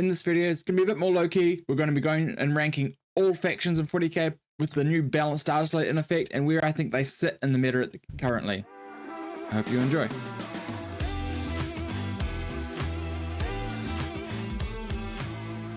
in this video, it's going to be a bit more low-key. We're going to be going and ranking all factions in 40k with the new balanced starter slate in effect and where I think they sit in the meta currently. I hope you enjoy.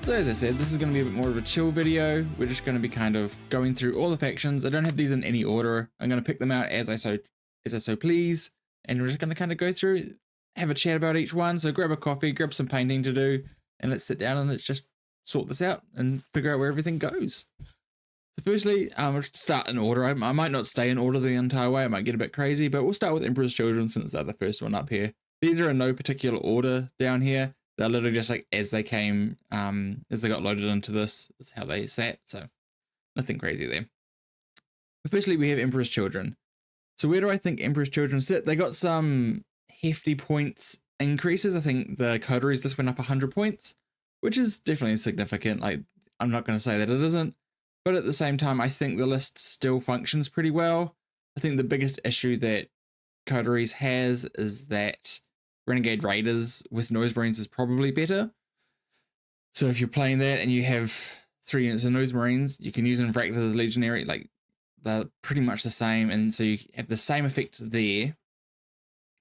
So as I said, this is going to be a bit more of a chill video. We're just going to be kind of going through all the factions. I don't have these in any order. I'm going to pick them out as I so please, and we're just going to kind of go through, have a chat about each one. So grab a coffee, grab some painting to do, and let's sit down and let's just sort this out and figure out where everything goes. So firstly, we'll start in order. I might not stay in order the entire way. I might get a bit crazy, but we'll start with Emperor's Children since they're the first one up here. These are in no particular order down here. They're literally just like as they came, as they got loaded into this, is how they sat. So nothing crazy there. But firstly, we have Emperor's Children. So where do I think Emperor's Children sit? They got some hefty points increases. I think the Coteries just went up 100 points, which is definitely significant. Like, I'm not going to say that it isn't, but at the same time, I think the list still functions pretty well. I think the biggest issue that Coteries has is that Renegade Raiders with Noise Marines is probably better. So if you're playing that and you have 3 units of Noise Marines, you can use them in practice as Legionary. Like, they're pretty much the same, and so you have the same effect there,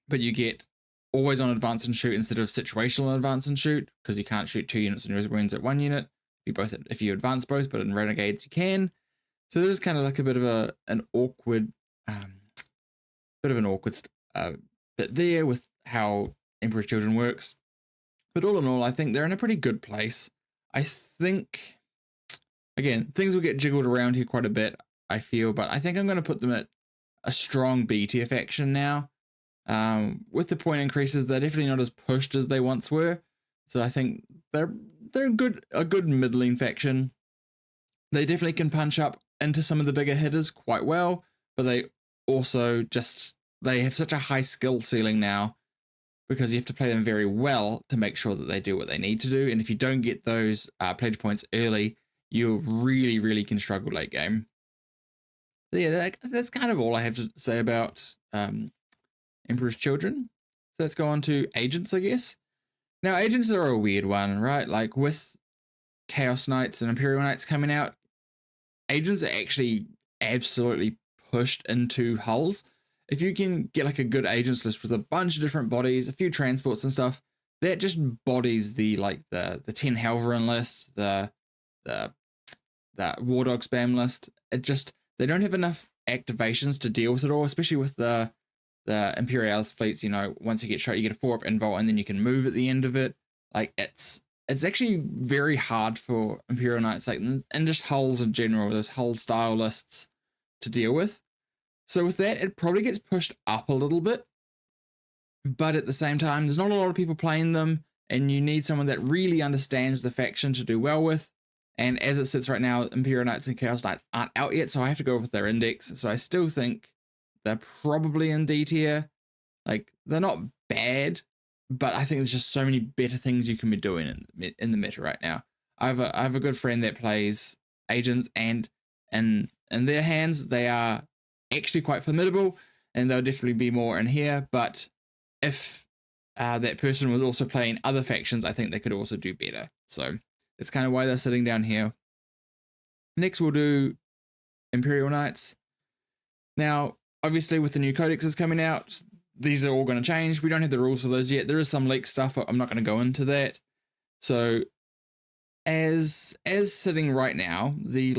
but you get always on advance and shoot instead of situational advance and shoot, because you can't shoot 2 units of Noise Marines at 1 unit. If you advance both, but in Renegades you can. So there's kind of like a bit of an awkward bit there with how Emperor's Children works. But all in all, I think they're in a pretty good place. I think, again, things will get jiggled around here quite a bit, I feel, but I think I'm going to put them at a strong B tier faction now. With the point increases, they're definitely not as pushed as they once were. So I think they're a good middling faction. They definitely can punch up into some of the bigger hitters quite well, but they also they have such a high skill ceiling now because you have to play them very well to make sure that they do what they need to do. And if you don't get those pledge points early, you really, really can struggle late game. So yeah, that's kind of all I have to say about Emperor's Children. So let's go on to Agents, I guess. Now, Agents are a weird one, right? Like with Chaos Knights and Imperial Knights coming out, Agents are actually absolutely pushed into hulls. If you can get like a good Agents list with a bunch of different bodies, a few transports and stuff, that just bodies the 10 Halverin list, the War Dog spam list. They don't have enough activations to deal with it all, especially with the Imperialis fleets. You know, once you get shot, you get a 4-up invult and then you can move at the end of it. Like, it's actually very hard for Imperial Knights, like, and just hulls in general, those hull style lists to deal with. So with that, it probably gets pushed up a little bit, but at the same time, there's not a lot of people playing them, and you need someone that really understands the faction to do well with. And as it sits right now, Imperial Knights and Chaos Knights aren't out yet, so I have to go with their index. So I still think they're probably in D tier. Like, they're not bad, but I think there's just so many better things you can be doing in the meta right now. I have a good friend that plays Agents, and in their hands, they are actually quite formidable, and they'll definitely be more in here. But if that person was also playing other factions, I think they could also do better. So that's kind of why they're sitting down here. Next, we'll do Imperial Knights. Now, obviously, with the new codexes coming out, these are all going to change. We don't have the rules for those yet. There is some leaked stuff, but I'm not going to go into that. So as sitting right now, the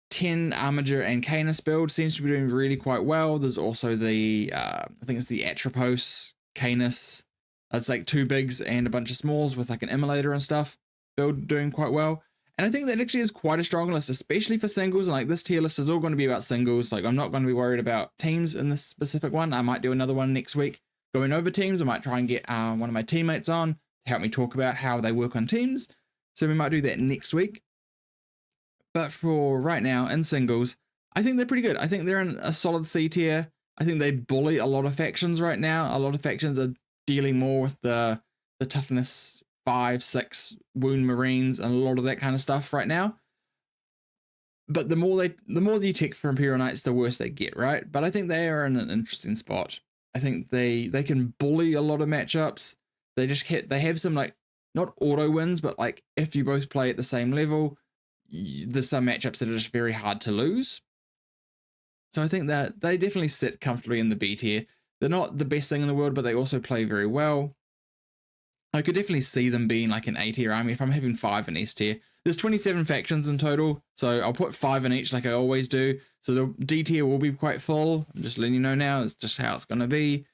10 Armiger and Canis build seems to be doing really quite well. There's also the I think it's the Atropos Canis. It's like 2 bigs and a bunch of smalls with like an immolator and stuff. Build doing quite well. And I think that actually is quite a strong list, especially for singles. And like, this tier list is all going to be about singles. Like, I'm not going to be worried about teams in this specific one. I might do another one next week going over teams. I might try and get one of my teammates on to help me talk about how they work on teams. So we might do that next week. But for right now, in singles, I think they're pretty good. I think they're in a solid C tier. I think they bully a lot of factions right now. A lot of factions are dealing more with the toughness 5, 6 wound Marines and a lot of that kind of stuff right now. But the more you tick for Imperial Knights, the worse they get, right? But I think they are in an interesting spot. I think they can bully a lot of matchups. They have some like not auto wins, but like if you both play at the same level, there's some matchups that are just very hard to lose. So I think that they definitely sit comfortably in the B tier. They're not the best thing in the world, but they also play very well. I could definitely see them being like an A tier army if I'm having 5 in S tier. There's 27 factions in total, so I'll put 5 in each like I always do. So the D tier will be quite full. I'm just letting you know now, it's just how it's going to be.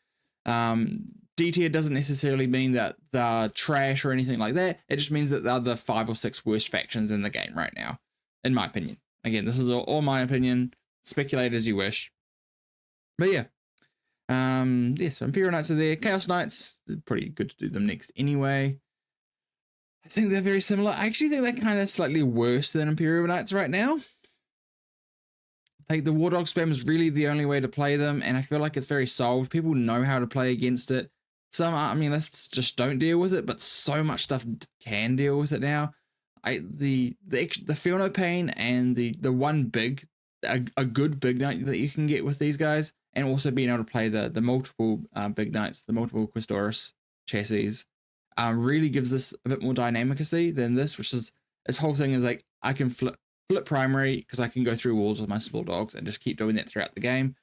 D tier doesn't necessarily mean that they're trash or anything like that. It just means that they're the 5 or 6 worst factions in the game right now, in my opinion. Again, this is all my opinion. Speculate as you wish. But yeah. So Imperial Knights are there. Chaos Knights, pretty good to do them next anyway. I think they're very similar. I actually think they're kind of slightly worse than Imperial Knights right now. Like the War Dog spam is really the only way to play them, and I feel like it's very solved. People know how to play against it. Some let's just don't deal with it, but so much stuff can deal with it now. The Feel No Pain and the one big, a good big knight that you can get with these guys, and also being able to play the multiple big knights, the multiple Custodes chassis, really gives this a bit more dynamicacy than this, which is, its whole thing is like, I can flip primary because I can go through walls with my small dogs and just keep doing that throughout the game.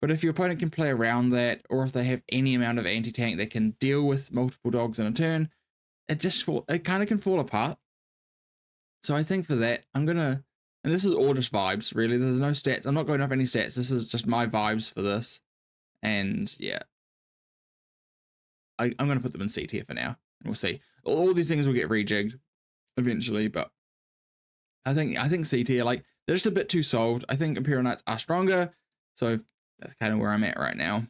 But if your opponent can play around that, or if they have any amount of anti-tank that can deal with multiple dogs in a turn, it kind of can fall apart. So I think for that, I'm gonna, and this is all just vibes, really. There's no stats. I'm not going off any stats. This is just my vibes for this. And yeah, I'm going to put them in C tier for now. And we'll see. All these things will get rejigged eventually, but I think C tier, like, they're just a bit too solved. I think Imperial Knights are stronger. So that's kind of where I'm at right now.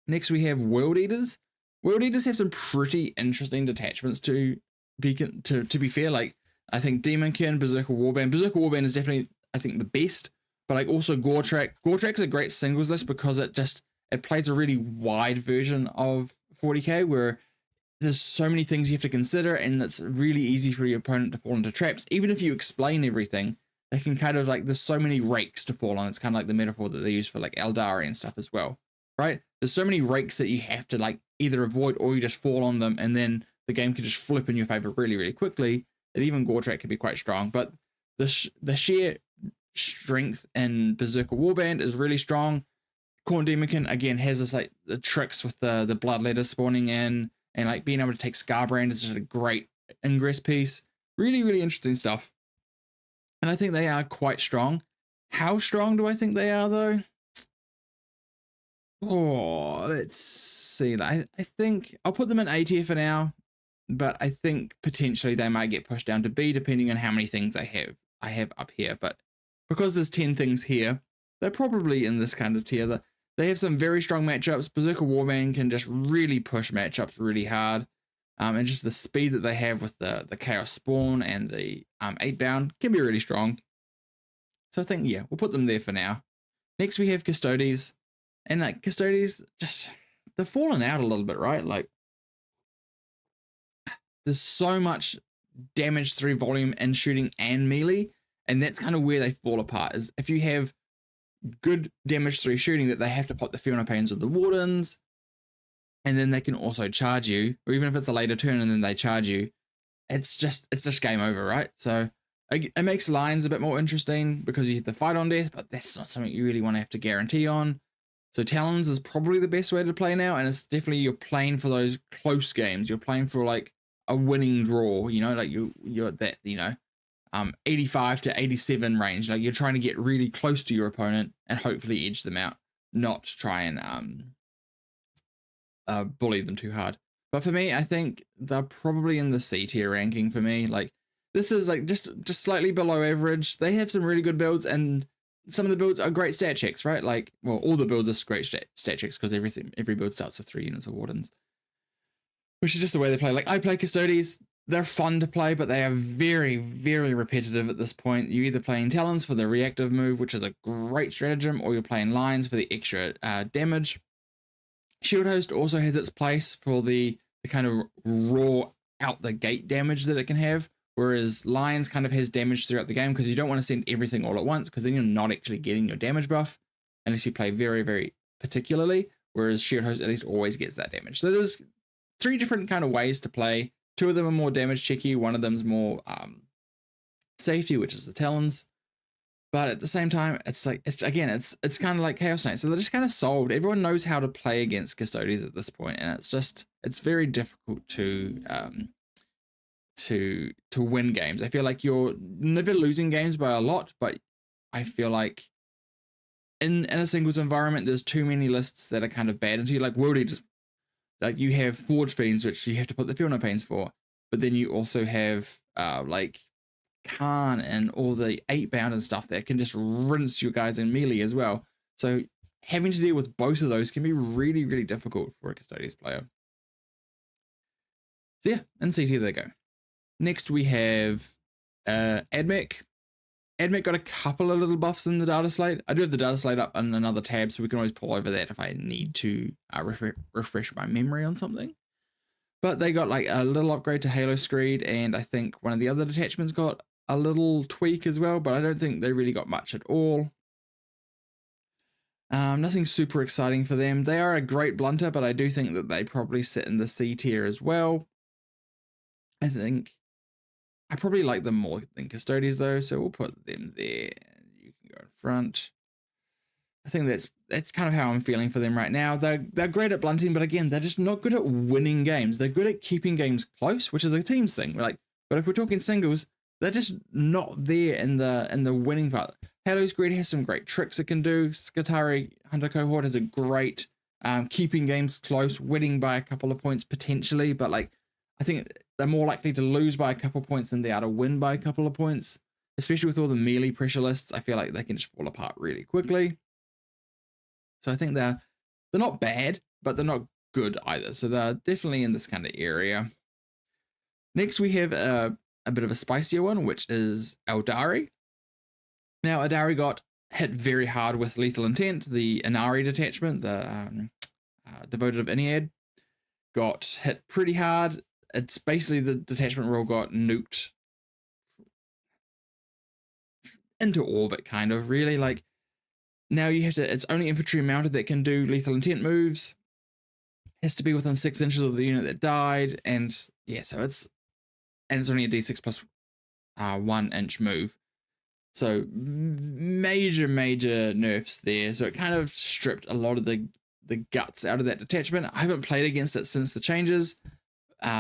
Next, we have World Eaters. World Eaters have some pretty interesting detachments to be fair. Like, I think Demonkin, Berserker Warband. Berserker Warband is definitely, I think, the best. But like also Goretrack. Goretrack's a great singles list because it plays a really wide version of 40k where there's so many things you have to consider, and it's really easy for your opponent to fall into traps. Even if you explain everything, they can kind of like, there's so many rakes to fall on. It's kind of like the metaphor that they use for like Aeldari and stuff as well, right? There's so many rakes that you have to like either avoid or you just fall on them, and then the game can just flip in your favor really, really quickly. That even Goretrack can be quite strong, but the sheer strength in Berserker Warband is really strong. Khorne Demonkin again has this like the tricks with the bloodletter spawning in, and like being able to take Scarbrand is just a great ingress piece. Really, really interesting stuff. And I think they are quite strong. How strong do I think they are though? Oh, let's see. I think I'll put them in A tier for now, but I think potentially they might get pushed down to B depending on how many things I have up here. But because there's 10 things here, they're probably in this kind of tier. They have some very strong matchups. Berserker Warband can just really push matchups really hard. And just the speed that they have with the Chaos Spawn and the 8-bound can be really strong. So I think, yeah, we'll put them there for now. Next we have Custodes. And like Custodes, just, they've fallen out a little bit, right? Like, there's so much damage through volume and shooting and melee, and that's kind of where they fall apart, is if you have good damage through shooting that they have to pop the Feel No Pains of the Wardens, and then they can also charge you, or even if it's a later turn and then they charge you, it's just game over, right? So it makes lines a bit more interesting because you have to fight on death, but that's not something you really want to have to guarantee on. So Talons is probably the best way to play now, and it's definitely, you're playing for those close games. You're playing for like a winning draw, you know, like you're at that, you know, 85 to 87 range. Like you're trying to get really close to your opponent and hopefully edge them out, not try and bully them too hard. But for me, I think they're probably in the C tier ranking for me. Like this is like just slightly below average. They have some really good builds, and some of the builds are great stat checks, right? Like, well, all the builds are great stat checks because every build starts with 3 units of Wardens, which is just the way they play. Like I play Custodes. They're fun to play, but they are very, very repetitive at this point. You're either playing Talons for the reactive move, which is a great stratagem, or you're playing Lions for the extra damage. Shield Host also has its place for the kind of raw out the gate damage that it can have, whereas Lions kind of has damage throughout the game because you don't want to send everything all at once, because then you're not actually getting your damage buff unless you play very, very particularly, whereas Shield Host at least always gets that damage. So there's 3 different kind of ways to play Two of them are more damage checky. One of them's more safety, which is the Talons. But at the same time, it's kind of like Chaos Knight. So they're just kind of solved. Everyone knows how to play against Custodes at this point, and it's very difficult to win games. I feel like you're never losing games by a lot, but I feel like in a singles environment, there's too many lists that are kind of bad into you. Like World Eaters, like you have Forge Fiends, which you have to put the Feel No Pains for, but then you also have like Khan and all the 8-bound and stuff that can just rinse your guys in melee as well. So having to deal with both of those can be really, really difficult for a Custodes player. So yeah, in CT they go. Next we have Admech. Admech got a couple of little buffs in the data slate. I do have the data slate up in another tab, so we can always pull over that if I need to refresh my memory on something. But they got like a little upgrade to Halo Screed, and I think one of the other detachments got a little tweak as well, but I don't think they really got much at all. Nothing super exciting for them. They are a great blunter, but I do think that they probably sit in the C tier as well. I think I probably like them more than Custodes though, so we'll put them there. You can go in front. I think that's kind of how I'm feeling for them right now. They're great at blunting, but again, they're just not good at winning games. They're good at keeping games close, which is a team's thing. But if we're talking singles, they're just not there in the winning part. Halo's Greed has some great tricks it can do. Skitarii Hunter Cohort has a great keeping games close, winning by a couple of points potentially, but like I think they're more likely to lose by a couple of points than they are to win by a couple of points. Especially with all the melee pressure lists, I feel like they can just fall apart really quickly. So I think they're not bad, but they're not good either. So they're definitely in this kind of area. Next, we have a bit of a spicier one, which is Aeldari. Now, Aeldari got hit very hard with Lethal Intent. The Inari detachment, the Devoted of Ennead, got hit pretty hard. It's basically the detachment rule got nuked into orbit, kind of, really. Like, now you have to, it's only infantry mounted that can do Lethal Intent moves. Has to be within 6 inches of the unit that died. And yeah, so it's only a d6 plus 1 inch move. So major nerfs there. So it kind of stripped a lot of the guts out of that detachment. I haven't played against it since the changes.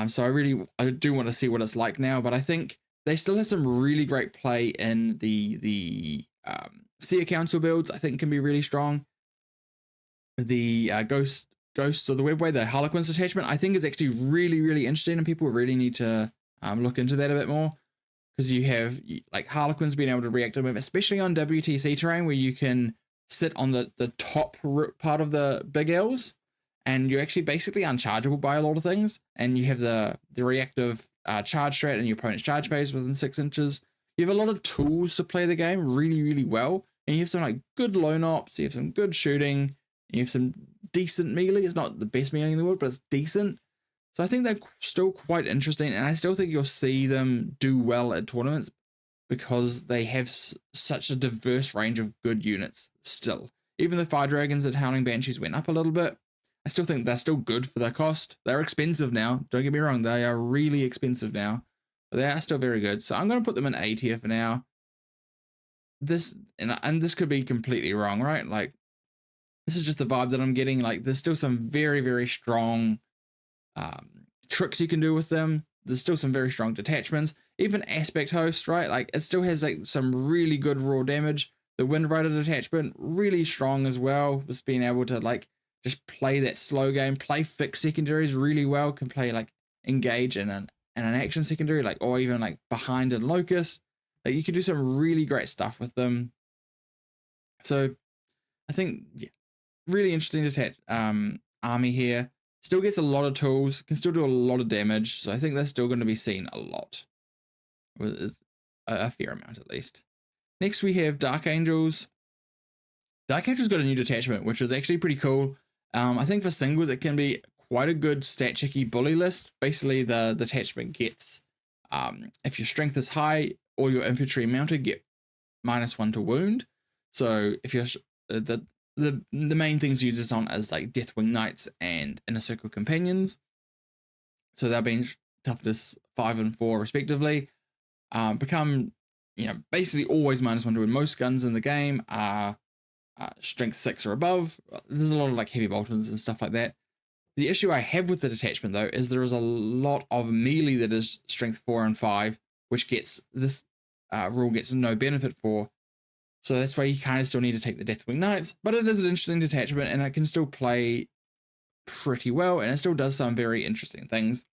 So I do want to see what it's like now, but I think they still have some really great play in the Seer Council builds. I think can be really strong. The Ghosts of the Webway, the Harlequins detachment, I think is actually really interesting, and people really need to look into that a bit more, because you have like Harlequins being able to react to them, especially on WTC terrain where you can sit on the top part of the big L's, and you're actually basically unchargeable by a lot of things, and you have the reactive charge strat in your opponent's charge phase within 6 inches. You have a lot of tools to play the game really well, and you have some like good lone ops, you have some good shooting, you have some decent melee. It's not the best melee in the world, but it's decent. So I think they're still quite interesting, and I still think you'll see them do well at tournaments because they have such a diverse range of good units still. Even the Fire Dragons and Howling Banshees went up a little bit, I still think they're still good for their cost. They're expensive now, don't get me wrong, they are really expensive now, but they are still very good. So I'm going to put them in A tier for now. This could be completely wrong, right? Like, this is just the vibe that I'm getting. Like, there's still some very strong tricks you can do with them. There's still some very strong detachments. Even Aspect Host, right? Like, it still has like some really good raw damage. The Wind Rider detachment, really strong as well. Just being able to like just play that slow game, play fixed secondaries really well. Can play like engage in an action secondary, like, or even like behind and locust. Like, you can do some really great stuff with them. So I think, yeah, really interesting army here. Still gets a lot of tools, can still do a lot of damage. So I think they're still going to be seen a lot. A fair amount at least. Next we have Dark Angels. Dark Angels got a new detachment, which is actually pretty cool. I think for singles it can be quite a good stat checky bully list. Basically the detachment gets, if your strength is high or your infantry mounted, get -1 to wound. So if you're the main things you use this on is like Deathwing Knights and Inner Circle Companions. So they're being toughness 5 and 4 respectively, become, basically always -1 to win. Most guns in the game are strength 6 or above. There's a lot of like heavy boltons and stuff like that. The issue I have with the detachment though is there is a lot of melee that is strength 4 and 5, which gets this rule gets no benefit for. So that's why you kind of still need to take the Deathwing Knights, but it is an interesting detachment and it can still play pretty well, and it still does some very interesting things.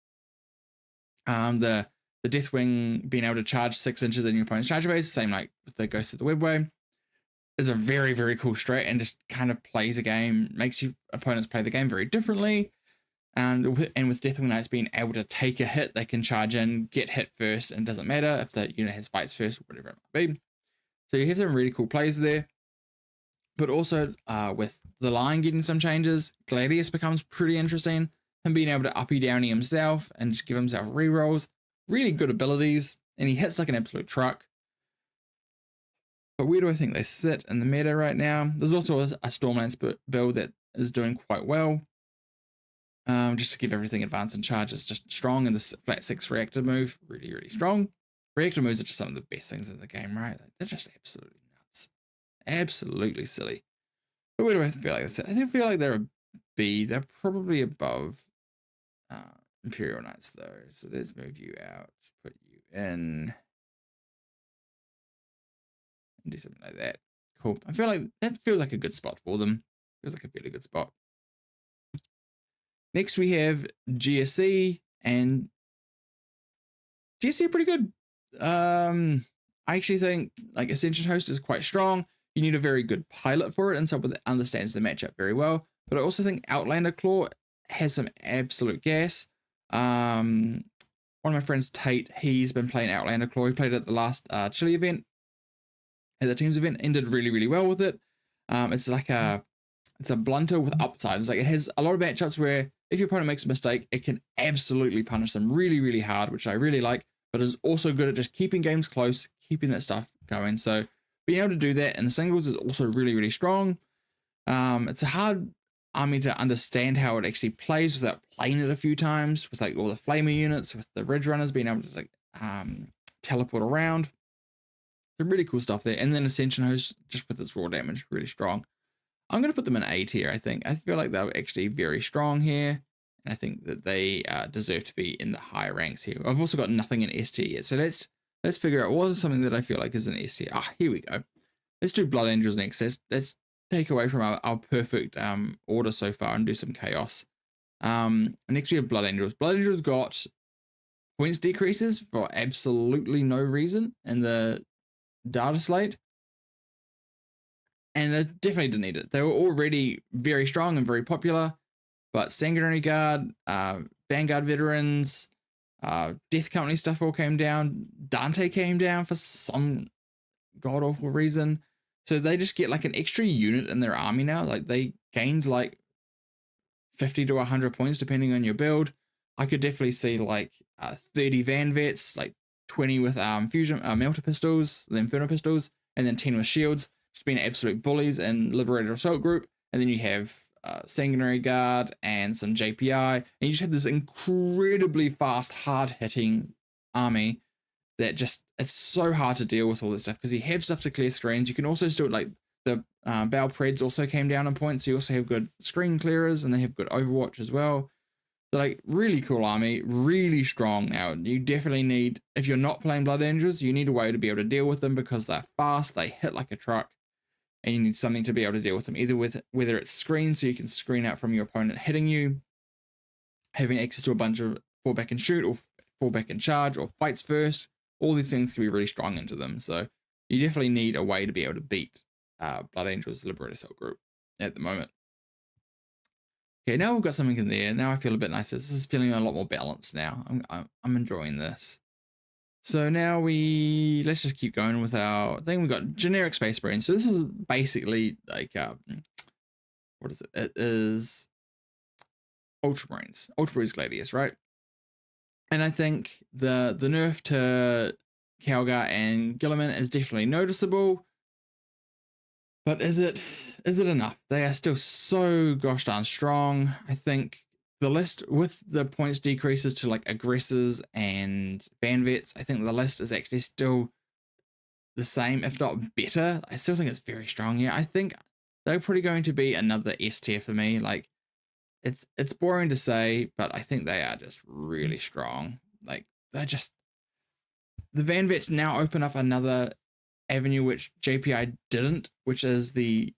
The Deathwing being able to charge 6 inches in your opponent's charge phase, same like with the Ghost of the Webway, is a very, very cool strat and just kind of plays a game, makes you opponents play the game very differently. And with Deathwing Knights being able to take a hit, they can charge in, get hit first, and it doesn't matter if the unit has fights first or whatever it might be. So you have some really cool plays there. But also with the line getting some changes, Gladius becomes pretty interesting. Him being able to uppy downy himself and just give himself rerolls. Really good abilities, and he hits like an absolute truck. But where do I think they sit in the meta right now? There's also a Stormlance build that is doing quite well. Just to give everything advance and charge is just strong, and the flat 6 reactor move, really, really strong. Reactor moves are just some of the best things in the game, right? Like, they're just absolutely nuts. Absolutely silly. But where do I feel like that's it? I feel like they're a B. They're probably above Imperial Knights though. So let's move you out, put you in, and do something like that. Cool. I feel like that feels like a good spot for them. Feels like a really good spot. Next we have GSC, and GSC are pretty good. I actually think like Ascension Host is quite strong. You need a very good pilot for it and someone that understands the matchup very well. But I also think Outlander Claw has some absolute gas. One of my friends, Tate, he's been playing Outlander Claw. He played it at the last Chile event, at the Teams event, and did really, really well with it. It's a blunter with upside. It's like it has a lot of matchups where if your opponent makes a mistake, it can absolutely punish them really, really hard, which I really like, but is also good at just keeping games close, keeping that stuff going. So being able to do that in the singles is also really, really strong. It's a hard army to understand how it actually plays without playing it a few times, with like all the flamer units, with the Ridge Runners being able to like teleport around. Some really cool stuff there. And then Ascension Host, just with its raw damage, really strong. I'm going to put them in A tier, I think. I feel like they're actually very strong here. And I think that they deserve to be in the higher ranks here. I've also got nothing in S tier yet. So let's figure out what is something that I feel like is an S tier. Here we go. Let's do Blood Angels next. Let's take away from our perfect order so far and do some chaos. Next we have Blood Angels. Blood Angels got points decreases for absolutely no reason in the data slate. And they definitely didn't need it. They were already very strong and very popular, but Sanguinary Guard, Vanguard Veterans, Death Company stuff all came down. Dante came down for some god-awful reason. So they just get like an extra unit in their army now. Like they gained like 50 to 100 points depending on your build. I could definitely see like 30 Van Vets, like 20 with fusion melter pistols, the Inferno pistols, and then 10 with shields. Just being absolute bullies and Liberator Assault Group. And then you have Sanguinary Guard and some JPI. And you just have this incredibly fast, hard-hitting army that just, it's so hard to deal with all this stuff because you have stuff to clear screens. You can also still, like, the Bal Preds also came down in points. So you also have good screen clearers and they have good Overwatch as well. So, like, really cool army, really strong now. You definitely need, if you're not playing Blood Angels, you need a way to be able to deal with them because they're fast, they hit like a truck. And you need something to be able to deal with them, either with whether it's screens so you can screen out from your opponent hitting you, having access to a bunch of fall back and shoot or fall back and charge or fights first. All these things can be really strong into them. So you definitely need a way to be able to beat Blood Angels Liberator Assault Group at the moment. Okay, now we've got something in there. Now I feel a bit nicer. This is feeling a lot more balanced now. I'm enjoying this. So now let's just keep going with our thing. We've got generic Space Marines. So this is basically like, what is it? It is Ultramarines, Ultramarines Gladius, right? And I think the nerf to Calgar and Gilliman is definitely noticeable. But is it enough? They are still so gosh darn strong. I think the list with the points decreases to like aggressors and van vets, I think the list is actually still the same, if not better. I still think it's very strong here. I think they're probably going to be another S tier for me. Like it's boring to say, but I think they are just really strong. Like they're just, the van vets now open up another avenue which JPI didn't, which is the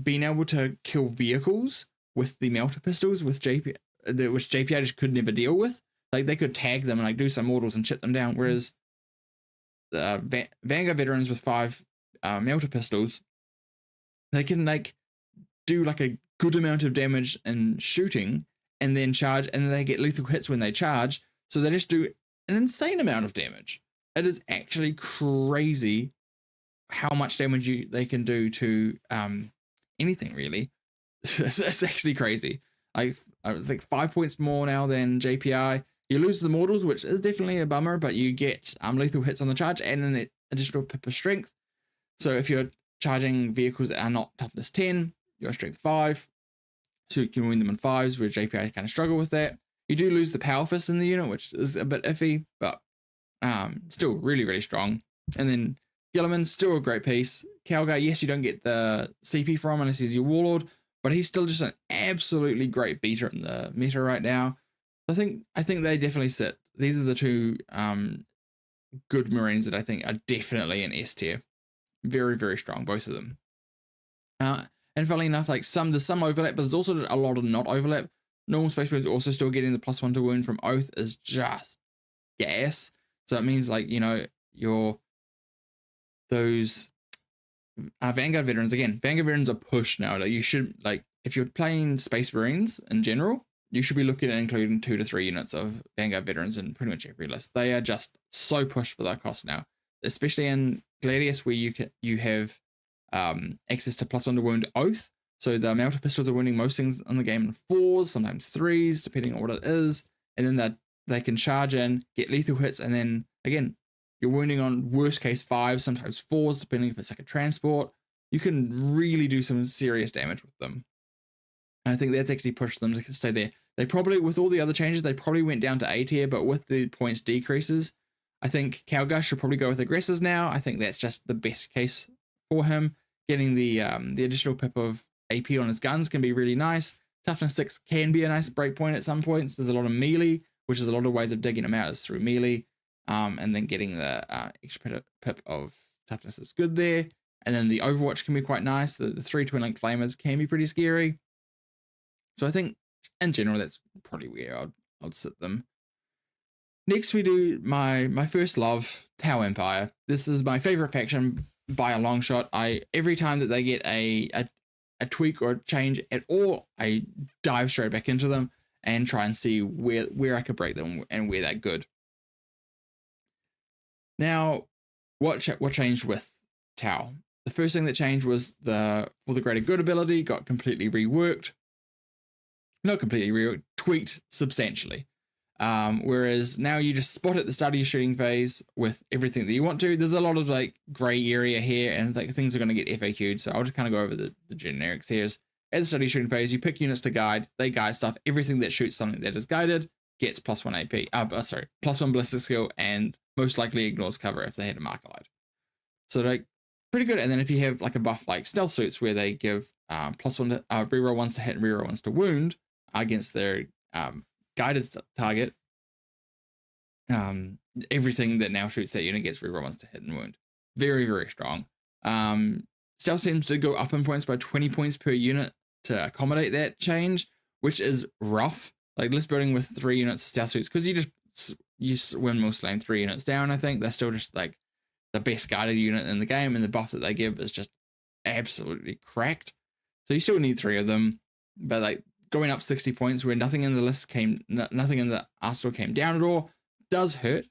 being able to kill vehicles with the melter pistols with which JPI just could never deal with. Like they could tag them and like do some mortals and chip them down, whereas the Vanguard veterans with 5 melter pistols, they can like do like a good amount of damage in shooting and then charge, and then they get lethal hits when they charge, so they just do an insane amount of damage. It is actually crazy how much damage they can do to anything, really. It's actually crazy. I think 5 points more now than JPI. You lose the mortals, which is definitely a bummer, but you get lethal hits on the charge and an additional pip of strength. So if you're charging vehicles that are not toughness 10, you're strength 5, so you can win them in 5s, where JPI kind of struggle with that. You do lose the power fist in the unit, which is a bit iffy, but still really, really strong. And then Gilliman's still a great piece. Calgar, yes, you don't get the CP from unless he's your warlord, but he's still just an absolutely great beater in the meta right now. I think they definitely sit. These are the two good Marines that I think are definitely an S tier. Very, very strong, both of them. And funnily enough, like there's some overlap, but there's also a lot of not overlap. Normal Space Marines also still getting the +1 to wound from Oath is just gas. So it means like, those Vanguard veterans, again, Vanguard veterans are pushed now. Like you should, like, if you're playing Space Marines in general, you should be looking at including 2 to 3 units of Vanguard veterans in pretty much every list. They are just so pushed for their cost now, especially in Gladius, where you have access to +1 to wound Oath. So the melter pistols are winning most things in the game in 4s, sometimes 3s, depending on what it is. And then they can charge in, get lethal hits, and then again, you're wounding on worst case 5s, sometimes 4s, depending if it's like a transport. You can really do some serious damage with them. And I think that's actually pushed them to stay there. They probably, with all the other changes, they probably went down to A tier, but with the points decreases, I think Calgar should probably go with aggressors now. I think that's just the best case for him. Getting the additional pip of AP on his guns can be really nice. Toughness 6 can be a nice breakpoint at some points. There's a lot of melee, which is a lot of ways of digging them out is through melee. And then getting the extra pip of toughness is good there. And then the Overwatch can be quite nice. The 3 Twin Link Flamers can be pretty scary. So I think in general that's probably where I'd sit them. Next we do my first love, Tau Empire. This is my favorite faction by a long shot. Every time that they get a tweak or a change at all, I dive straight back into them and try and see where I could break them and where they're good. Now, what changed with Tau? The first thing that changed was for the greater good ability got completely reworked. Not completely reworked, tweaked substantially. Whereas now you just spot at the start of your shooting phase with everything that you want to. There's a lot of like gray area here, and like things are going to get FAQ'd. So I'll just kind of go over the generics here. At the start of your shooting phase, you pick units to guide. They guide stuff. Everything that shoots something that is guided gets +1 AP. +1 ballistic skill, and most likely ignores cover if they had a marker light. So like pretty good. And then if you have like a buff like stealth suits where they give +1 to reroll 1s to hit and reroll 1s to wound against their guided target, everything that now shoots that unit gets reroll 1s to hit and wound. Very, very strong. Stealth seems to go up in points by 20 points per unit to accommodate that change, which is rough. Like list building with 3 units of stealth suits, because you windmill slam 3 units down. I think they're still just like the best guided unit in the game, and the buff that they give is just absolutely cracked. So you still need 3 of them, but like going up 60 points where nothing in the list nothing in the arsenal came down at all does hurt.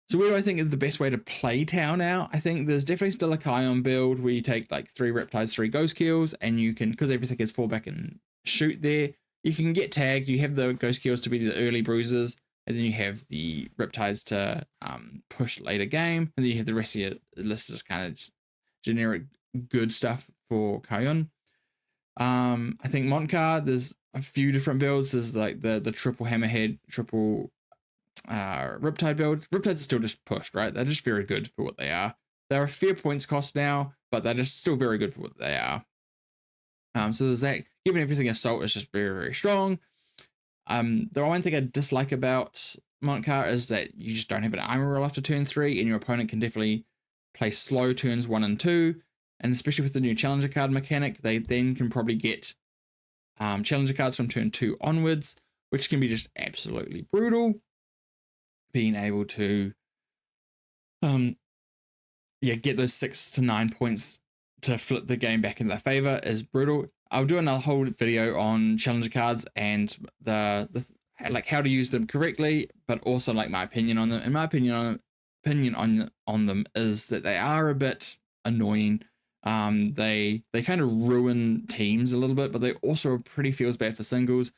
So where do I think is the best way to play Tau now? I think there's definitely still a Kion build where you take like 3 Reptiles, 3 Ghost Kills, and you can, because everything is fall back and shoot there, you can get tagged. You have the Ghost Kills to be the early bruisers, and then you have the Reptiles to push later game, and then you have the rest of your list as kind of generic good stuff for Kion. I think Montcar, there's a few different builds. There's like the triple hammerhead, triple Riptide build. Riptides are still just pushed, right? They're just very good for what they are. They're a fair points cost now, but they're just still very good for what they are. So there's that. Giving everything assault is just very, very strong. The one thing I dislike about Montcar is that you just don't have an armor roll after turn 3, and your opponent can definitely play slow turns 1 and 2. And especially with the new challenger card mechanic, they then can probably get challenger cards from turn 2 onwards, which can be just absolutely brutal. Being able to get those 6 to 9 points to flip the game back in their favor is brutal. I'll do another whole video on challenger cards and the like how to use them correctly, but also like my opinion on them. And my opinion on them is that they are a bit annoying. They kind of ruin teams a little bit, but they also pretty feels bad for singles.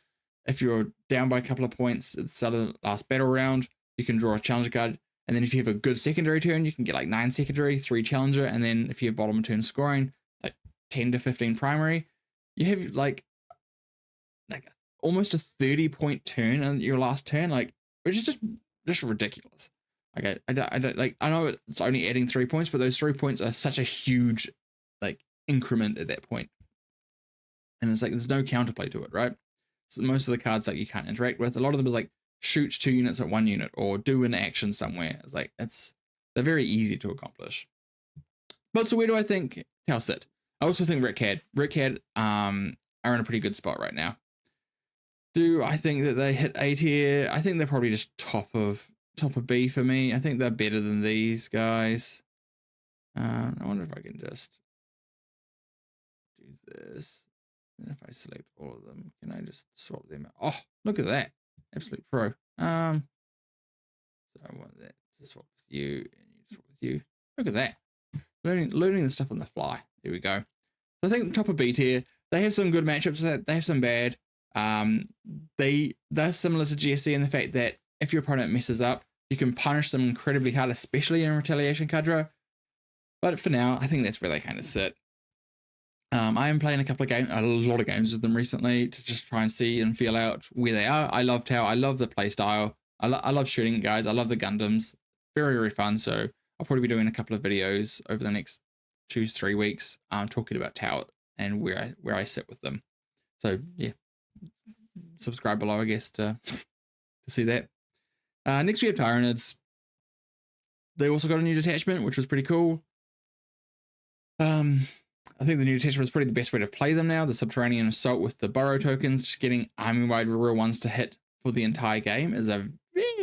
If you're down by a couple of points at the start of the last battle round, you can draw a challenger card. And then if you have a good secondary turn, you can get like 9 secondary, 3 challenger. And then if you have bottom turn scoring, like 10 to 15 primary, you have like almost a 30-point turn on your last turn, like, which is just ridiculous. Like I don't like, I know it's only adding 3 points, but those 3 points are such a huge like increment at that point. And it's like there's no counterplay to it, right? So most of the cards like you can't interact with. A lot of them is like shoot 2 units at 1 unit or do an action somewhere. It's like they're very easy to accomplish. But so where do I think Tau sit? I also think Rickhead are in a pretty good spot right now. Do I think that they hit A tier? I think they're probably just top of B for me. I think they're better than these guys. I wonder if I can just do this. And if I select all of them, can I just swap them out? Oh, look at that. Absolute pro. So I want that to swap with you and you swap with you. Look at that. Learning the stuff on the fly. There we go. So I think top of B tier, they have some good matchups, they have some bad. They're similar to GSC in the fact that if your opponent messes up, you can punish them incredibly hard, especially in retaliation card draw. But for now, I think that's where they kind of sit. I am playing a lot of games with them recently to just try and see and feel out where they are. I love Tau. I love the play style. I love shooting guys. I love the Gundams. Very, very fun. So I'll probably be doing a couple of videos over the next 2 to 3 weeks talking about Tau and where I sit with them. So yeah, subscribe below, I guess, to see that. Next we have Tyranids. They also got a new detachment, which was pretty cool. I think the new detachment is probably the best way to play them now. The Subterranean Assault with the Burrow tokens, just getting army-wide real ones to hit for the entire game is a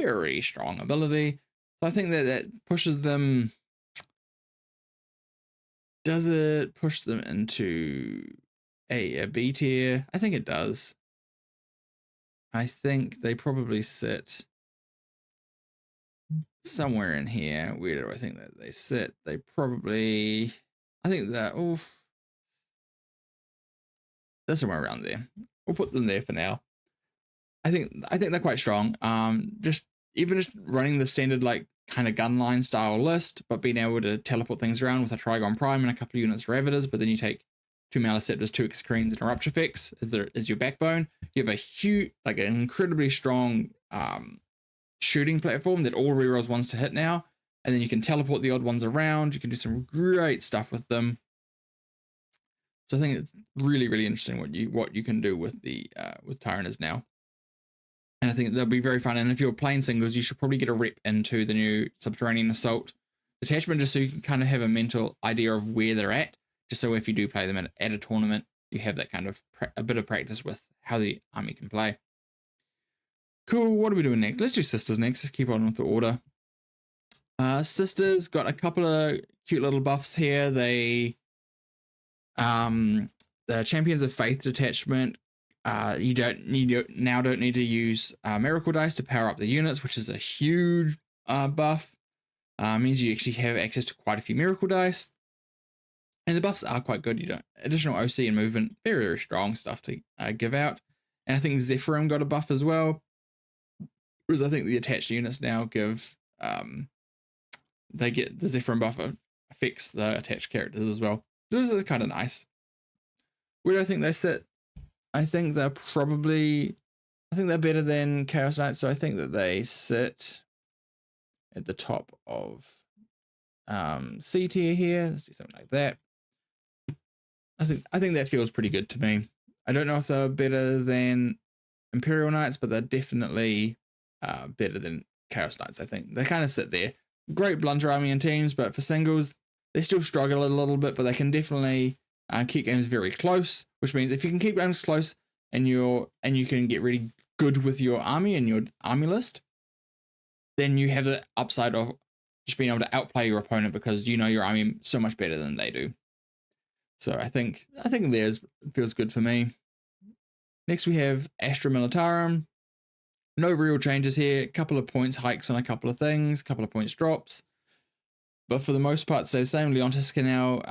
very strong ability. So I think that pushes them. Does it push them into a B tier? I think it does. I think they probably sit somewhere in here. Where do I think that they sit? They probably, I think that, they're somewhere around there. We'll put them there for now. I think they're quite strong. Just running the standard like kind of gunline style list, but being able to teleport things around with a Trigon Prime and a couple of units Ravitors, but then you take 2 Maliceptors, 2 Excrenes, and a Rupture Fix as your backbone. You have a huge, like an incredibly strong shooting platform that all rerolls ones to hit now, and then you can teleport the odd ones around. You can do some great stuff with them. So I think it's really, really interesting what you can do with the with Tyranids now. And I think they'll be very fun. And if you're playing singles, you should probably get a rep into the new Subterranean Assault detachment, just so you can kind of have a mental idea of where they're at. Just so if you do play them at a tournament, you have that kind of a bit of practice with how the army can play. Cool. What are we doing next? Let's do Sisters next. Let's keep on with the order. Sisters got a couple of cute little buffs here. They the Champions of Faith detachment. You don't need to use Miracle Dice to power up the units, which is a huge buff. Means you actually have access to quite a few Miracle Dice. And the buffs are quite good. You don't additional OC and movement, very, very strong stuff to give out. And I think Zephyrim got a buff as well. Whereas I think the attached units now give they get the Zephyrim buff affects the attached characters as well. This is kind of nice. Where do I think they sit? I think they're better than Chaos Knights, so I think that they sit at the top of C tier here. Let's do something like that. I think that feels pretty good to me. I don't know if they're better than Imperial Knights, but they're definitely better than Chaos Knights. I think they kind of sit there. Great blunter army and teams, but for singles, they still struggle a little bit, but they can definitely keep games very close, which means if you can keep games close and you can get really good with your army and your army list, then you have the upside of just being able to outplay your opponent because you know your army so much better than they do. So I think theirs feels good for me. Next we have Astra Militarum. No real changes here. A couple of points hikes on a couple of things, a couple of points drops. But for the most part, stay the same. Leontis can now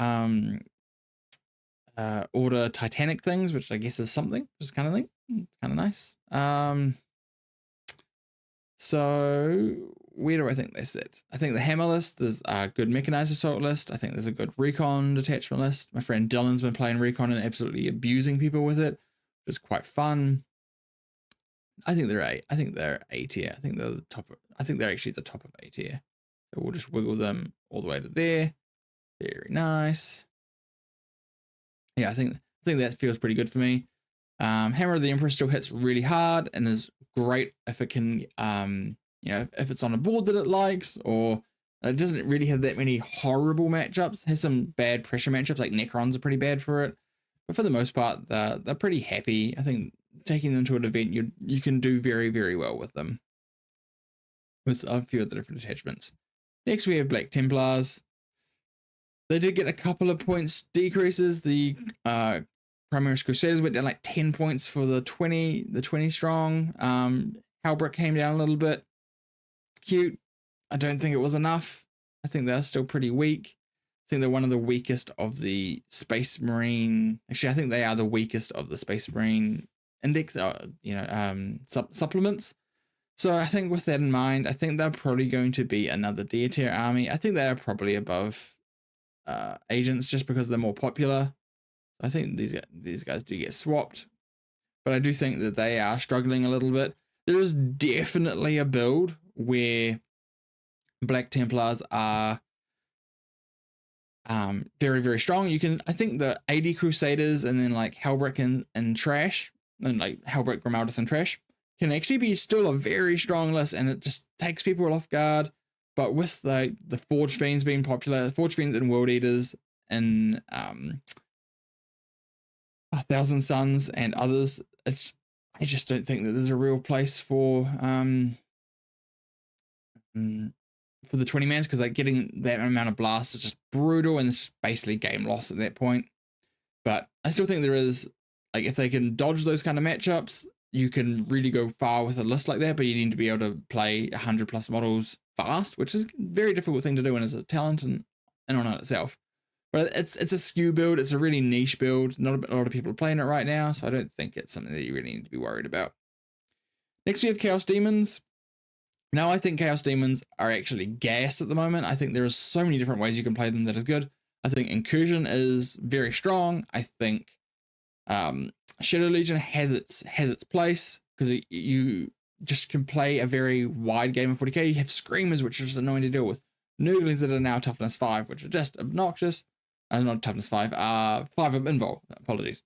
order Titanic things, which I guess is something, which is kind of neat, kind of nice. So where do I think they sit? I think the Hammer list, there's a good Mechanized Assault list. I think there's a good Recon detachment list. My friend Dylan's been playing Recon and absolutely abusing people with it, which is quite fun. I think they're A tier. I think they're the top. I think they're actually the top of A tier. So we'll just wiggle them all the way to there. Very nice. Yeah, I think that feels pretty good for me. Hammer of the Emperor still hits really hard and is great if it can, if it's on a board that it likes, or it doesn't really have that many horrible matchups. It has some bad pressure matchups, like Necrons are pretty bad for it. But for the most part, they're pretty happy. I think taking them to an event, you can do very, very well with them, with a few of the different attachments. Next, we have Black Templars. They did get a couple of points decreases. The Primaris Crusaders went down like 10 points for the 20 strong. Halbert came down a little bit. Cute. I don't think it was enough. I think they're still pretty weak. I think they're one of the weakest of the Space Marine. Actually, I think they are the weakest of the Space Marine index, supplements. So I think with that in mind, I think they're probably going to be another D tier army. I think they are probably above agents just because they're more popular. I think these guys do get swapped, but I do think that they are struggling a little bit. There is definitely a build where Black Templars are very, very strong. I think the 80 Crusaders and then like Helbrick and Trash, and like Helbrick, Grimaldus and Trash can actually be still a very strong list, and it just takes people off guard. But with the Forged Fiends being popular, Forged Fiends and World Eaters and 1,000 Suns and others, I just don't think that there's a real place for the 20 mans, because like getting that amount of blasts is just brutal, and it's basically game loss at that point. But I still think there is, like, if they can dodge those kind of matchups, you can really go far with a list like that, but you need to be able to play 100 plus models fast, which is a very difficult thing to do and is a talent and on itself. But it's a skew build. It's a really niche build. Not a lot of people are playing it right now, so I don't think it's something that you really need to be worried about. Next, we have Chaos Demons. Now, I think Chaos Demons are actually gas at the moment. I think there are so many different ways you can play them that is good. I think Incursion is very strong. I think Shadow Legion has its place, because you just can play a very wide game of 40k. You have Screamers, which are just annoying to deal with. Nurglings that are now toughness 5, which are just obnoxious. Not toughness 5, 5 of Invul, apologies.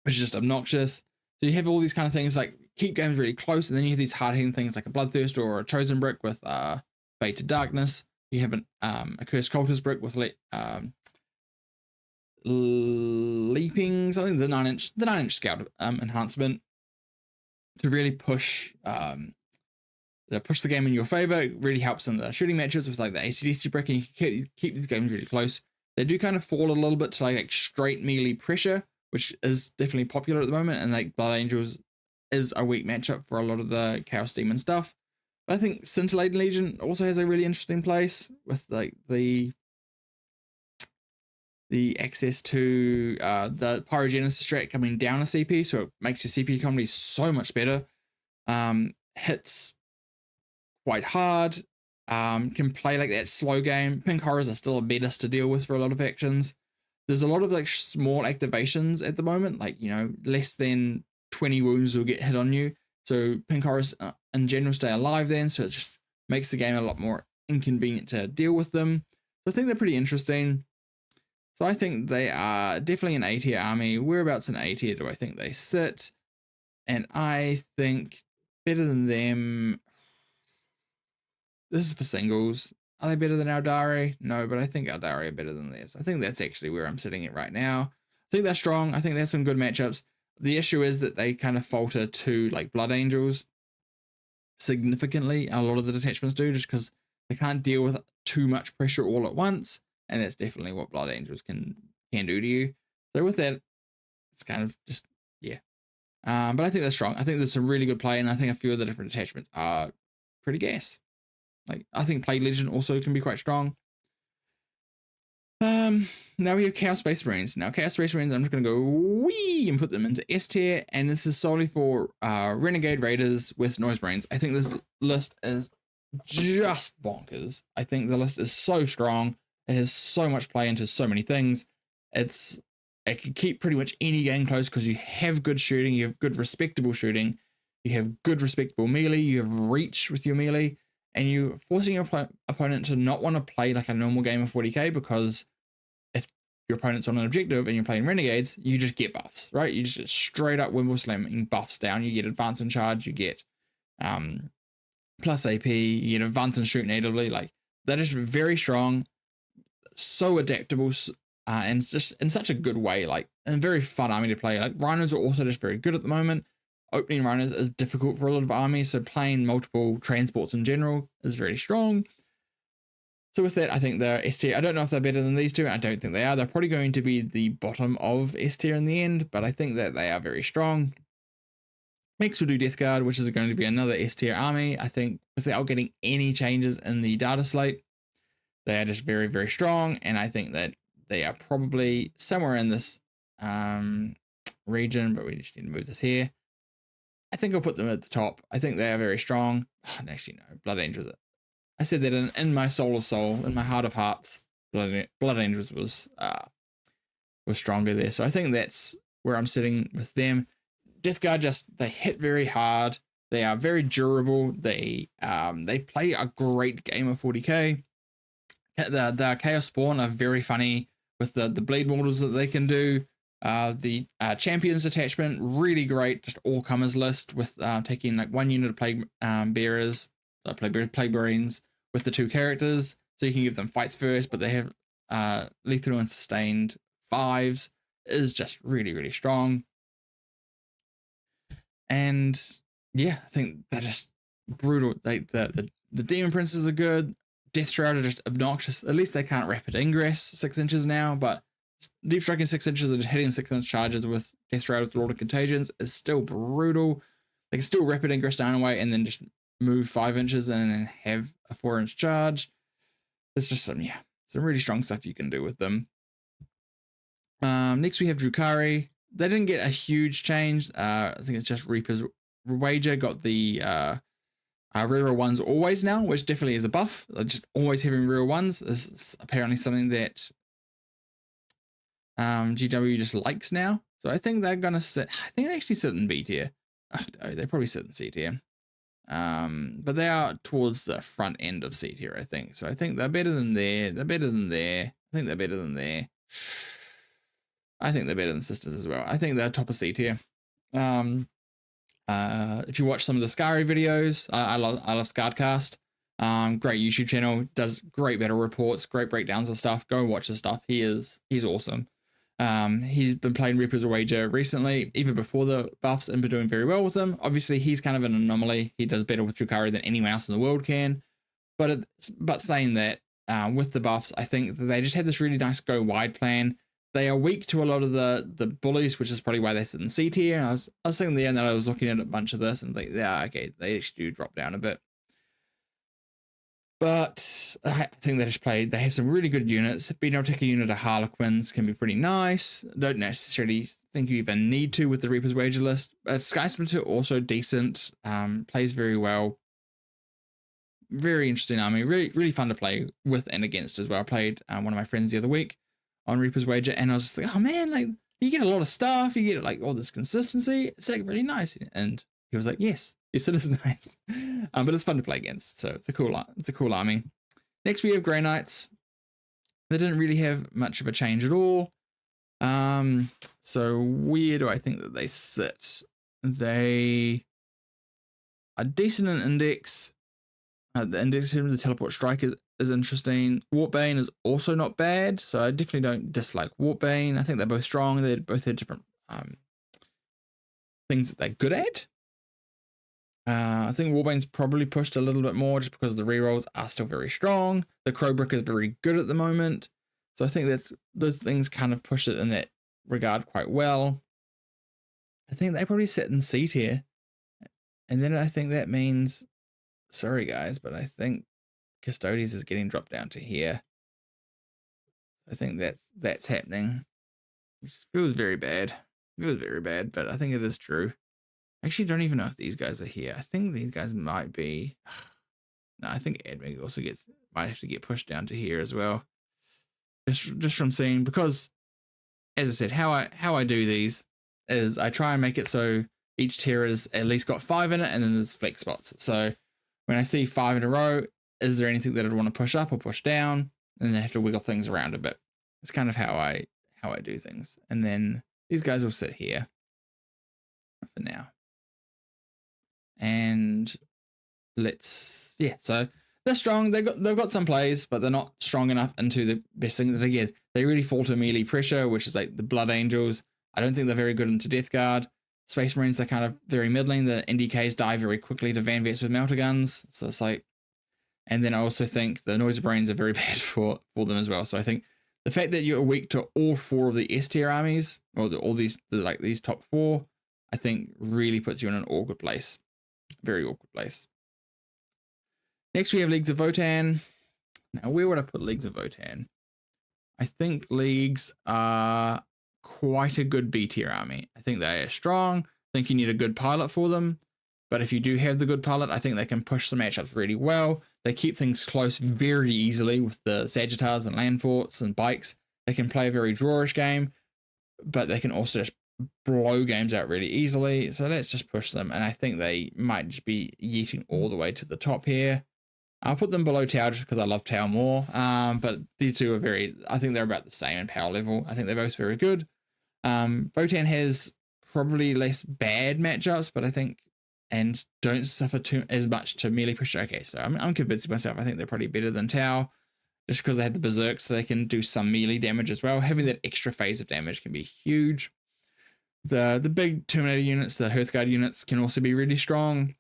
Which is just obnoxious. So you have all these kind of things like keep games really close, and then you have these hard-hitting things like a Bloodthirst or a Chosen Brick with Fate to Darkness. You have a Cursed Cultist Brick with leaping something, the 9-inch Scout enhancement to really push the game in your favor. It really helps in the shooting matchups with like the ACDC brick, and you can keep these games really close. They do kind of fall a little bit to like straight melee pressure, which is definitely popular at the moment, and like Blood Angels is a weak matchup for a lot of the Chaos Demon stuff. But I think Scintillating Legion also has a really interesting place with like the access to the Pyrogenesis strat coming down a CP, so it makes your CP economy so much better. Hits quite hard, can play like that slow game. Pink Horrors are still a menace to deal with for a lot of actions. there's a lot of like small activations at the moment, like, you know, less than 20 wounds will get hit on you. So pink horrors in general stay alive then, so it just makes the game a lot more inconvenient to deal with them. So I think they're pretty interesting. So I think they are definitely an A tier army. Whereabouts in A tier do I think they sit? And I think better than them. This is for singles. Are they better than Aeldari? No, but I think Aeldari are better than theirs. I think that's actually where I'm sitting it right now. I think they're strong. I think there's some good matchups. The issue is that they kind of falter to like Blood Angels significantly. A lot of the detachments do, just because they can't deal with too much pressure all at once. And that's definitely what Blood Angels can do to you. So with that, it's kind of just, yeah. But I think they're strong. I think there's some really good play, and I think a few of the different attachments are pretty gas. Like, I think Plague Legion also can be quite strong. Now we have Chaos Space Marines. Now, Chaos Space Marines, I'm just going to go wee and put them into S tier, and this is solely for Renegade Raiders with Noise Marines. I think this list is just bonkers. I think the list is so strong. It has so much play into so many things. It can keep pretty much any game close because you have good shooting, you have good respectable shooting, you have good respectable melee, you have reach with your melee, and you're forcing your opponent to not want to play like a normal game of 40k, because if your opponent's on an objective and you're playing Renegades, you just get buffs, right? You just straight up wimble slamming buffs down. You get advance in charge, you get plus AP, you get advance and shoot natively. Like, that is very strong, so adaptable, and just in such a good way, like, and very fun army to play. Like, Rhinos are also just very good at the moment. Opening Rhinos is difficult for a lot of armies, so playing multiple transports in general is very strong. So with that, I think they're S tier. I don't know if they're better than these two. I don't think they are. They're probably going to be the bottom of S tier in the end, but I think that they are very strong. Next we'll do Death Guard, which is going to be another S tier army. I think without getting any changes in the data slate, they are just very, very strong, and I think that they are probably somewhere in this region, but we just need to move this here. I think I'll put them at the top. I think they are very strong. Actually, no, Blood Angels. I said that in my soul of soul, in my heart of hearts, Blood Angels was stronger there. So I think that's where I'm sitting with them. Death Guard, they hit very hard. They are very durable. They play a great game of 40k. The Chaos Spawn are very funny with the bleed models that they can do. The Champions attachment, really great, just all comers list with taking like 1 unit of Plague Bearers, Plague Marines with the 2 characters, so you can give them fights first, but they have lethal and sustained 5s, is just really, really strong. And yeah, I think they're just brutal. Like the Demon Princes are good. Death Shroud are just obnoxious. At least they can't rapid ingress 6 inches now, but deep striking 6 inches and hitting 6 inch charges with Death Shroud with Lord of Contagions is still brutal. They can still rapid ingress down away and then just move 5 inches and then have a 4 inch charge. It's just some really strong stuff you can do with them. Next we have Drukhari. They didn't get a huge change. I think it's just Reaper's Wager got the real ones always now, which definitely is a buff. Just always having real ones is apparently something that GW just likes now. So I think they're gonna sit. I think they actually sit in B tier. They probably sit in C tier. But they are towards the front end of C tier, I think. So I think they're better than there. They're better than there. I think they're better than there. I think they're better than Sisters as well. I think they're top of C tier. If you watch some of the Scary videos, I love Scardcast. Great YouTube channel, does great battle reports, great breakdowns of stuff. Go watch his stuff. He's awesome. He's been playing Reaper's Wager recently, even before the buffs, and been doing very well with them. Obviously, he's kind of an anomaly. He does better with Drukhari than anyone else in the world can. But saying that, with the buffs, I think that they just had this really nice go wide plan. They are weak to a lot of the bullies, which is probably why they sit in C tier. And I was sitting there and then I was looking at a bunch of this and think, yeah, okay, they actually do drop down a bit. But I think they have some really good units. Being able to take a unit of Harlequins can be pretty nice. Don't necessarily think you even need to with the Reaper's Wager list. But Sky Splitter also decent, plays very well. Very interesting army, really, really fun to play with and against as well. I played one of my friends the other week on Reaper's Wager, and I was just like, oh man, like you get a lot of stuff, you get like all this consistency, it's like really nice. And he was like, yes, it is nice. But it's fun to play against, so it's a cool army. Next we have Grey Knights. They didn't really have much of a change at all. So where do I think that they sit? They are decent in index. The index of the teleport strike is interesting. Warpbane is also not bad, so I definitely don't dislike Warpbane. I think they're both strong. They both have different things that they're good at. I think Warbane's probably pushed a little bit more just because the rerolls are still very strong. The Crowbrick is very good at the moment. So I think those things kind of push it in that regard quite well. I think they probably sit in C tier. And then I think that means, sorry guys, but I think Custodes is getting dropped down to here. I think that's happening. It feels very bad. It feels very bad, but I think it is true. I actually don't even know if these guys are here. I think these guys might be. No, I think Admech also might have to get pushed down to here as well. Just from seeing, because as I said, how I do these is I try and make it so each tier has at least got 5 in it, and then there's flex spots. So when I see 5 in a row, is there anything that I'd want to push up or push down? And then I have to wiggle things around a bit. It's kind of how I do things. And then these guys will sit here for now. And so they're strong. They've got some plays, but they're not strong enough into the best thing that they get. They really fall to melee pressure, which is like the Blood Angels. I don't think they're very good into Death Guard. Space Marines are kind of very middling. The NDKs die very quickly to Van Vets with melter guns. So it's like, and then I also think the Noise Brains are very bad for them as well. So I think the fact that you're weak to all 4 of the S tier armies, or all these top 4, I think really puts you in an awkward place. Very awkward place. Next we have Leagues of Votann. Now where would I put Leagues of Votann? I think Leagues are quite a good B tier army. I think they are strong. I think you need a good pilot for them. But if you do have the good pilot, I think they can push the matchups really well. They keep things close very easily with the Sagittars and Land Forts and Bikes. They can play a very drawish game, but they can also just blow games out really easily. So let's just push them. And I think they might just be yeeting all the way to the top here. I'll put them below Tau just because I love Tau more. But these two are I think they're about the same in power level. I think they're both very good. Votann has probably less bad matchups, but I think, and don't suffer as much to melee pressure. Okay, so I'm convincing myself I think they're probably better than Tau, just because they have the Berserk, so they can do some melee damage as well. Having that extra phase of damage can be huge. The big Terminator units, the Hearthguard units, can also be really strong.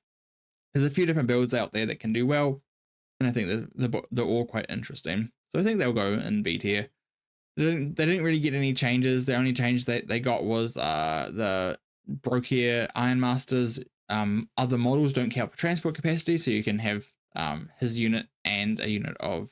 There's a few different builds out there that can do well, and I think they're all quite interesting. So I think they'll go in B tier. They didn't really get any changes. The only change that they got was the Brokir Iron Masters. Other models don't count for transport capacity, so you can have his unit and a unit of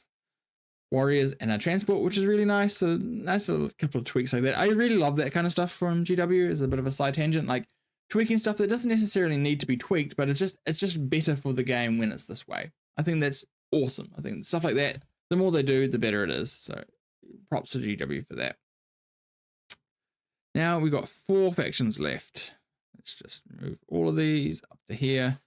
warriors and a transport, which is really nice. So that's a couple of tweaks like that. I really love that kind of stuff from GW. It's a bit of a side tangent, like tweaking stuff that doesn't necessarily need to be tweaked, but it's just better for the game when it's this way. I think that's awesome. I think stuff like that, the more they do, the better it is. So props to GW for that. Now we've got 4 factions left. Let's just move all of these up to here.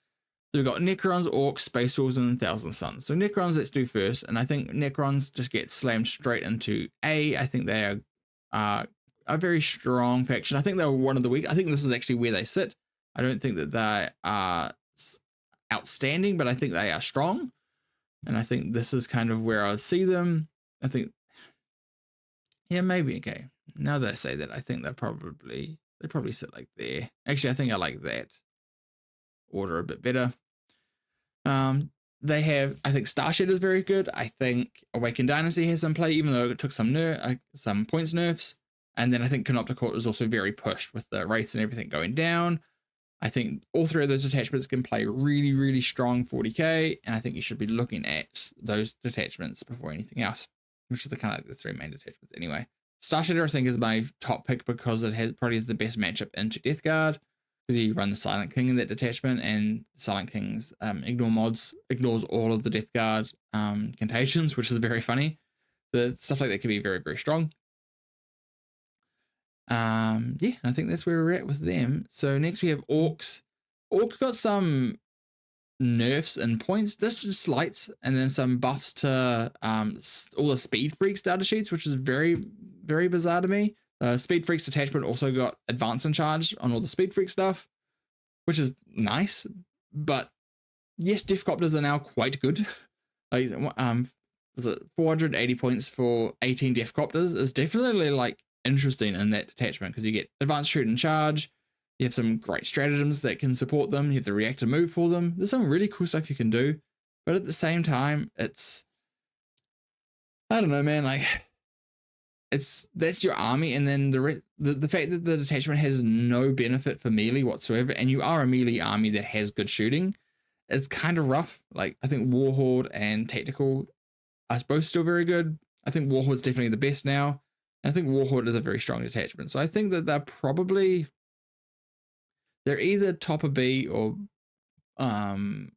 So we've got Necrons, Orks, Space Wolves, and Thousand Suns. So Necrons, let's do first. And I think Necrons just get slammed straight into A. I think they are a very strong faction. I think they were one of the weak. I think this is actually where they sit. I don't think that they are outstanding, but I think they are strong. And I think this is kind of where I would see them. I think, yeah, maybe. Okay. Now that I say that, I think they probably sit like there. Actually, I think I like that order a bit better. They have, I think Starshed is very good. I think Awakened Dynasty has some play, even though it took some points nerfs. And then I think Canopticort is also very pushed with the rates and everything going down. I think all 3 of those detachments can play really, really strong 40k, and I think you should be looking at those detachments before anything else, which is the kind of the 3 main detachments anyway. Starshed, I think, is my top pick because it probably has the best matchup into Death Guard, because you run the Silent King in that detachment, and Silent King's ignores all of the Death Guard contagions, which is very funny. The stuff like that can be very, very strong. Yeah, I think that's where we're at with them. So next we have Orks. Orks got some nerfs and points, just slights, and then some buffs to all the Speed Freaks data sheets, which is very, very bizarre to me. Speed Freaks detachment also got advance and charge on all the Speed Freak stuff, which is nice. But yes, Deathcopters are now quite good. Like, was it 480 points for 18 Deathcopters is definitely like interesting in that detachment because you get advanced shoot and charge. You have some great stratagems that can support them. You have the reactor move for them. There's some really cool stuff you can do, but at the same time, it's, I don't know, man. Like, that's your army, and then the fact that the detachment has no benefit for melee whatsoever, and you are a melee army that has good shooting, it's kind of rough. Like, I think Warhorde and Tactical are both still very good. I think Warhore's definitely the best now. I think Warhorde is a very strong detachment, so I think that they're either top of B or bottom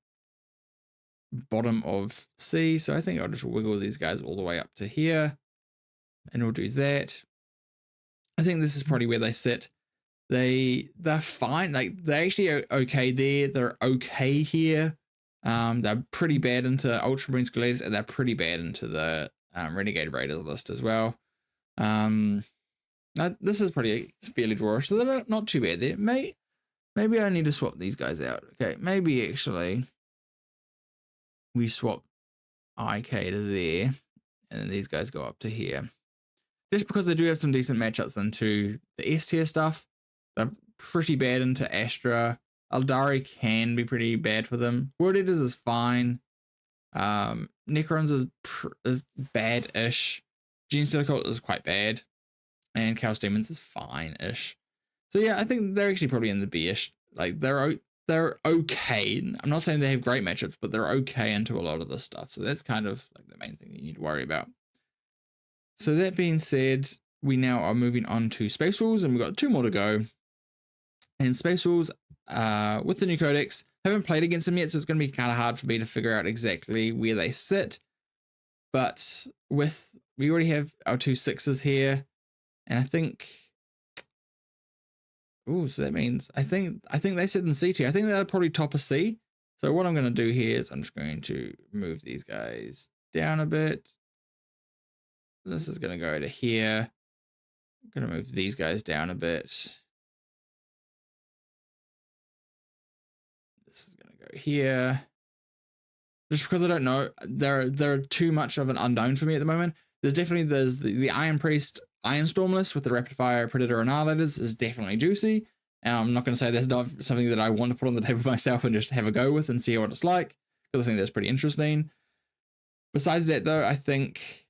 of C. So I think I'll just wiggle these guys all the way up to here, and we'll do that. I think this is probably where they sit. They're fine. Like, they're actually okay there. They're okay here. They're pretty bad into Ultramarine Skeletons, and they're pretty bad into the Renegade Raiders list as well. This is pretty fairly drawish, so they're not too bad there. Maybe I need to swap these guys out. Okay, maybe actually we swap IK to there, and then these guys go up to here. Just because they do have some decent matchups into the S tier stuff. They're pretty bad into Astra. Aeldari can be pretty bad for them. World Eaters is fine. Necrons is bad-ish. Genestealer is quite bad. And Chaos Daemons is fine-ish. So yeah, I think they're actually probably in the B-ish. Like, they're okay. I'm not saying they have great matchups, but they're okay into a lot of this stuff. So that's kind of like the main thing you need to worry about. So that being said, we now are moving on to Space Wolves, and we've got 2 more to go. And Space Wolves, with the new codex, haven't played against them yet, so it's going to be kind of hard for me to figure out exactly where they sit. But we already have our 2 6s here, and I think, so that means I think they sit in C tier. I think they're probably top of C. So what I'm going to do here is I'm just going to move these guys down a bit. This is going to go to here. I'm going to move these guys down a bit. This is going to go here. Just because I don't know, they're too much of an unknown for me at the moment. There's the Iron Priest Iron Storm list with the Rapid Fire Predator Annihilators is definitely juicy. And I'm not going to say that's not something that I want to put on the table myself and just have a go with and see what it's like, because I think that's pretty interesting. Besides that, though, I think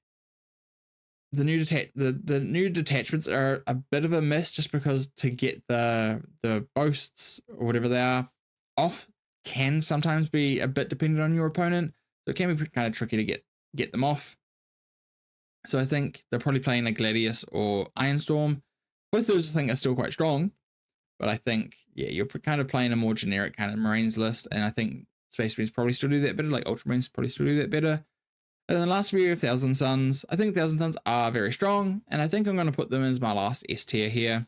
the new detachments are a bit of a miss, just because to get the boasts or whatever they are off can sometimes be a bit dependent on your opponent. So it can be kind of tricky to get them off. So I think they're probably playing a Gladius or Ironstorm. Both of those I think are still quite strong, but I think, yeah, you're kind of playing a more generic kind of Marines list, and I think Space Marines probably still do that better, like Ultramarines probably still do that better. And then last we have Thousand Suns. I think Thousand Suns are very strong, and I think I'm going to put them as my last S tier here.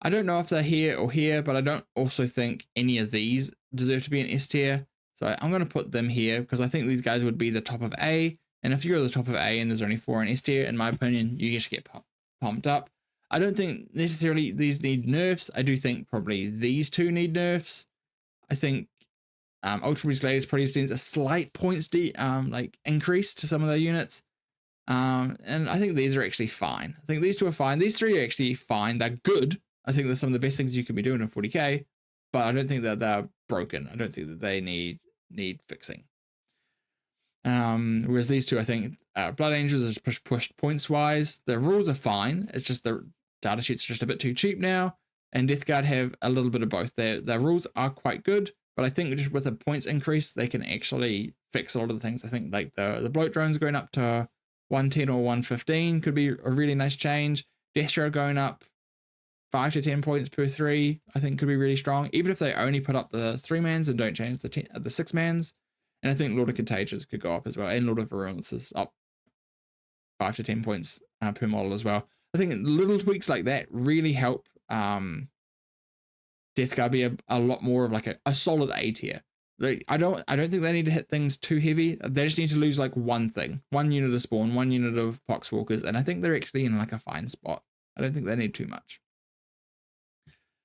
I don't know if they're here or here, but I don't also think any of these deserve to be an S tier. So I'm going to put them here because I think these guys would be the top of A. And if you're at the top of A and there's only 4 in S tier, in my opinion, you just get pumped up. I don't think necessarily these need nerfs. I do think probably these 2 need nerfs. I think Ultramarine Gladius probably needs a slight points increase to some of their units. And I think these are actually fine. I think these 2 are fine. These 3 are actually fine. They're good. I think they're some of the best things you could be doing in 40k, but I don't think that they're broken. I don't think that they need fixing. Whereas these 2, I think Blood Angels is pushed points wise. The rules are fine. It's just the data sheets are just a bit too cheap now. And Death Guard have a little bit of both. Their rules are quite good, but I think just with a points increase, they can actually fix a lot of the things. I think like the bloat drones going up to 110 or 115 could be a really nice change. Destro going up 5 to 10 points per 3, I think could be really strong, even if they only put up the 3-mans and don't change the 6-mans. And I think Lord of Contagions could go up as well, and Lord of Virulence is up 5 to 10 points per model as well. I think little tweaks like that really help Death Guard be a lot more of like a solid A tier. Like, I don't think they need to hit things too heavy. They just need to lose like one thing, one unit of spawn, one unit of Poxwalkers, and I think they're actually in like a fine spot. I don't think they need too much.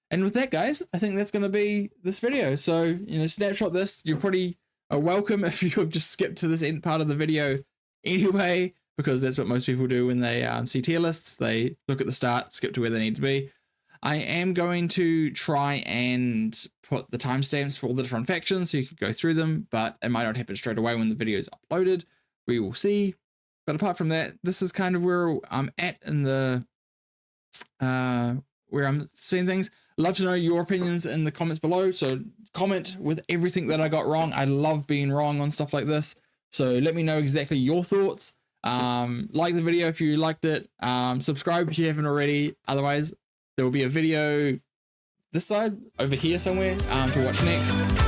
And with that, guys, I think that's going to be this video. So, you know, snapshot this. You're pretty welcome if you have just skipped to this end part of the video anyway, because that's what most people do when they see tier lists. They look at the start, skip to where they need to be. I am going to try and put the timestamps for all the different factions so you could go through them, but it might not happen straight away when the video is uploaded. We will see. But apart from that, this is kind of where I'm at in the where I'm seeing things. Love to know your opinions in the comments below. So comment with everything that I got wrong. I love being wrong on stuff like this. So let me know exactly your thoughts. Like the video if you liked it. Subscribe if you haven't already. Otherwise, there will be a video this side over here somewhere to watch next.